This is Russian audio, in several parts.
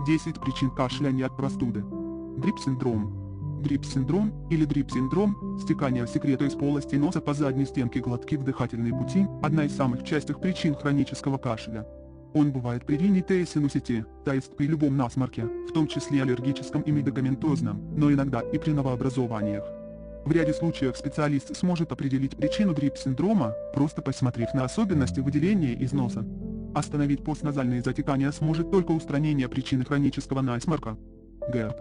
10 причин кашляния от простуды. Грипп-синдром. Грипп-синдром или дрип-синдром – стекание секрета из полости носа по задней стенке глотки в дыхательные пути – одна из самых частых причин хронического кашля. Он бывает при рините и синусите, то есть при любом насморке, в том числе аллергическом и медикаментозном, но иногда и при новообразованиях. В ряде случаев специалист сможет определить причину грипп-синдрома, просто посмотрев на особенности выделения из носа. Остановить постназальные затекания сможет только устранение причины хронического насморка. ГЭРБ.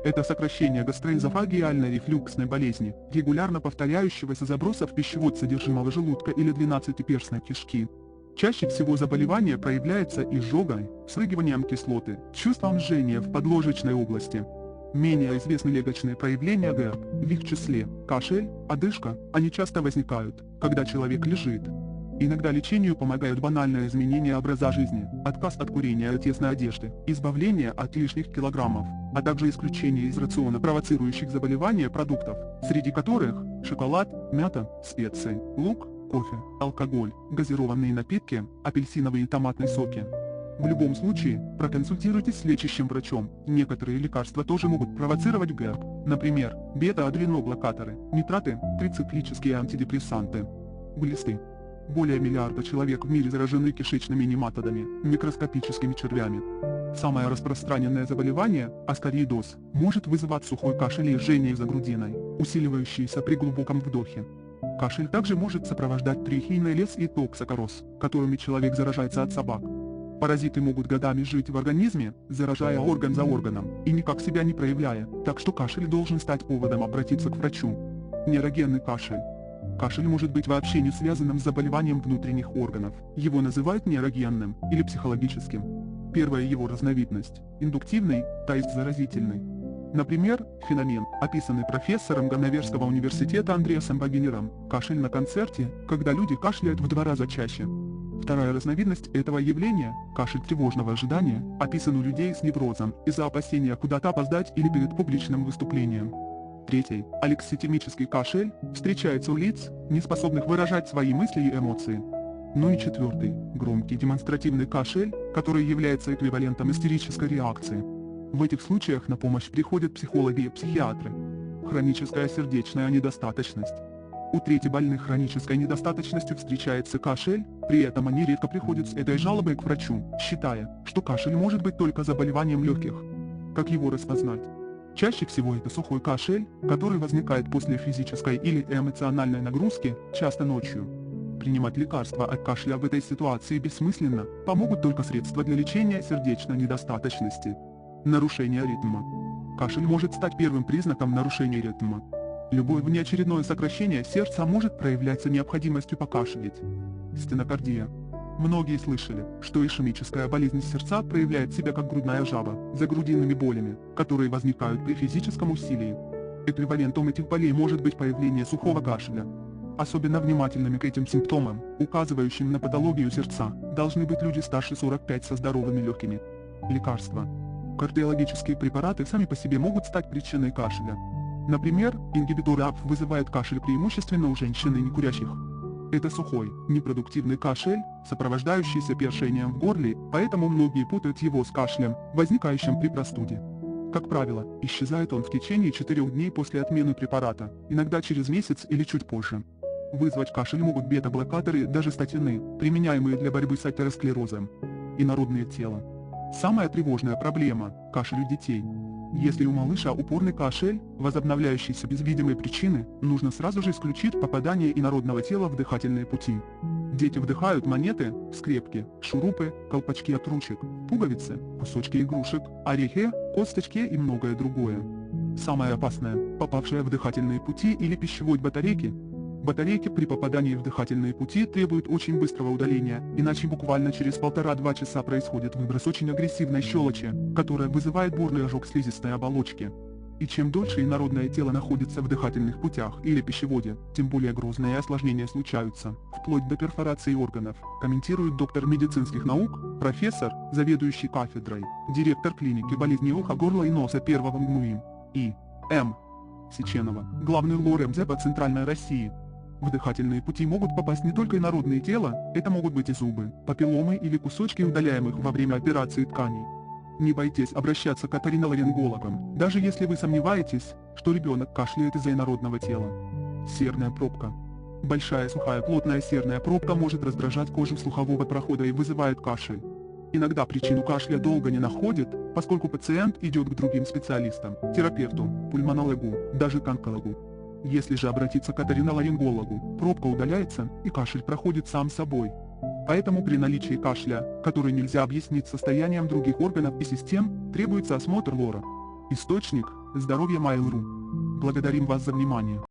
Это сокращение гастроэзофагиальной рефлюксной болезни, регулярно повторяющегося заброса в пищевод содержимого желудка или двенадцатиперстной кишки. Чаще всего заболевание проявляется изжогой, срыгиванием кислоты, чувством жжения в подложечной области. Менее известны легочные проявления ГЭРБ, в их числе кашель, одышка, они часто возникают, когда человек лежит. Иногда лечению помогают банальные изменения образа жизни, отказ от курения и тесной одежды, избавление от лишних килограммов, а также исключение из рациона провоцирующих заболевания продуктов, среди которых шоколад, мята, специи, лук, кофе, алкоголь, газированные напитки, апельсиновые и томатные соки. В любом случае, проконсультируйтесь с лечащим врачом. Некоторые лекарства тоже могут провоцировать ГЭРБ, например, бета-адреноблокаторы, нитраты, трициклические антидепрессанты. Глисты. Более миллиарда человек в мире заражены кишечными нематодами, микроскопическими червями. Самое распространенное заболевание, аскариидоз, может вызывать сухой кашель и жжение за грудиной, усиливающиеся при глубоком вдохе. Кашель также может сопровождать трихийный лез и токсокороз, которыми человек заражается от собак. Паразиты могут годами жить в организме, заражая орган за органом, и никак себя не проявляя, так что кашель должен стать поводом обратиться к врачу. Нейрогенный кашель. Кашель может быть вообще не связанным с заболеванием внутренних органов, его называют нейрогенным или психологическим. Первая его разновидность – индуктивный, то есть заразительный. Например, феномен, описанный профессором Ганноверского университета Андреасом Вагенером, кашель на концерте, когда люди кашляют в 2 раза чаще. Вторая разновидность этого явления – кашель тревожного ожидания, описан у людей с неврозом из-за опасения куда-то опоздать или перед публичным выступлением. Третий – алекситимический кашель, встречается у лиц, не способных выражать свои мысли и эмоции. Ну и четвертый – громкий демонстративный кашель, который является эквивалентом истерической реакции. В этих случаях на помощь приходят психологи и психиатры. Хроническая сердечная недостаточность. У трети больных хронической недостаточностью встречается кашель, при этом они редко приходят с этой жалобой к врачу, считая, что кашель может быть только заболеванием легких. Как его распознать? Чаще всего это сухой кашель, который возникает после физической или эмоциональной нагрузки, часто ночью. Принимать лекарства от кашля в этой ситуации бессмысленно, помогут только средства для лечения сердечной недостаточности. Нарушение ритма. Кашель может стать первым признаком нарушения ритма. Любое внеочередное сокращение сердца может проявляться необходимостью покашлять. Стенокардия. Многие слышали, что ишемическая болезнь сердца проявляет себя как грудная жаба, за грудинными болями, которые возникают при физическом усилии. Эквивалентом этих болей может быть появление сухого кашля. Особенно внимательными к этим симптомам, указывающим на патологию сердца, должны быть люди старше 45 со здоровыми легкими. Лекарства. Кардиологические препараты сами по себе могут стать причиной кашля. Например, ингибиторы АП вызывают кашель преимущественно у женщин и некурящих. Это сухой, непродуктивный кашель, сопровождающийся першением в горле, поэтому многие путают его с кашлем, возникающим при простуде. Как правило, исчезает он в течение 4 дней после отмены препарата, иногда через месяц или чуть позже. Вызвать кашель могут бета-блокаторы, даже статины, применяемые для борьбы с атеросклерозом. Инородное тело. Самая тревожная проблема – кашель у детей. Если у малыша упорный кашель, возобновляющийся без видимой причины, нужно сразу же исключить попадание инородного тела в дыхательные пути. Дети вдыхают монеты, скрепки, шурупы, колпачки от ручек, пуговицы, кусочки игрушек, орехи, косточки и многое другое. Самое опасное – попавшие в дыхательные пути или пищевод батарейки. Батарейки при попадании в дыхательные пути требуют очень быстрого удаления, иначе буквально через 1,5–2 часа происходит выброс очень агрессивной щелочи, которая вызывает бурный ожог слизистой оболочки. И чем дольше инородное тело находится в дыхательных путях или пищеводе, тем более грозные осложнения случаются, вплоть до перфорации органов, комментирует доктор медицинских наук, профессор, заведующий кафедрой, директор клиники болезней уха, горла и носа первого МГУИ, И.М. Сеченова, главный лор МЗ по Центральной России. В дыхательные пути могут попасть не только инородные тела, это могут быть и зубы, папилломы или кусочки удаляемых во время операции тканей. Не бойтесь обращаться к оториноларингологам, даже если вы сомневаетесь, что ребенок кашляет из-за инородного тела. Серная пробка. Большая сухая плотная серная пробка может раздражать кожу слухового прохода и вызывает кашель. Иногда причину кашля долго не находят, поскольку пациент идет к другим специалистам, терапевту, пульмонологу, даже к онкологу. Если же обратиться к оториноларингологу, пробка удаляется и кашель проходит сам собой. Поэтому при наличии кашля, который нельзя объяснить состоянием других органов и систем, требуется осмотр лора. Источник – здоровье Mail.ru. Благодарим вас за внимание.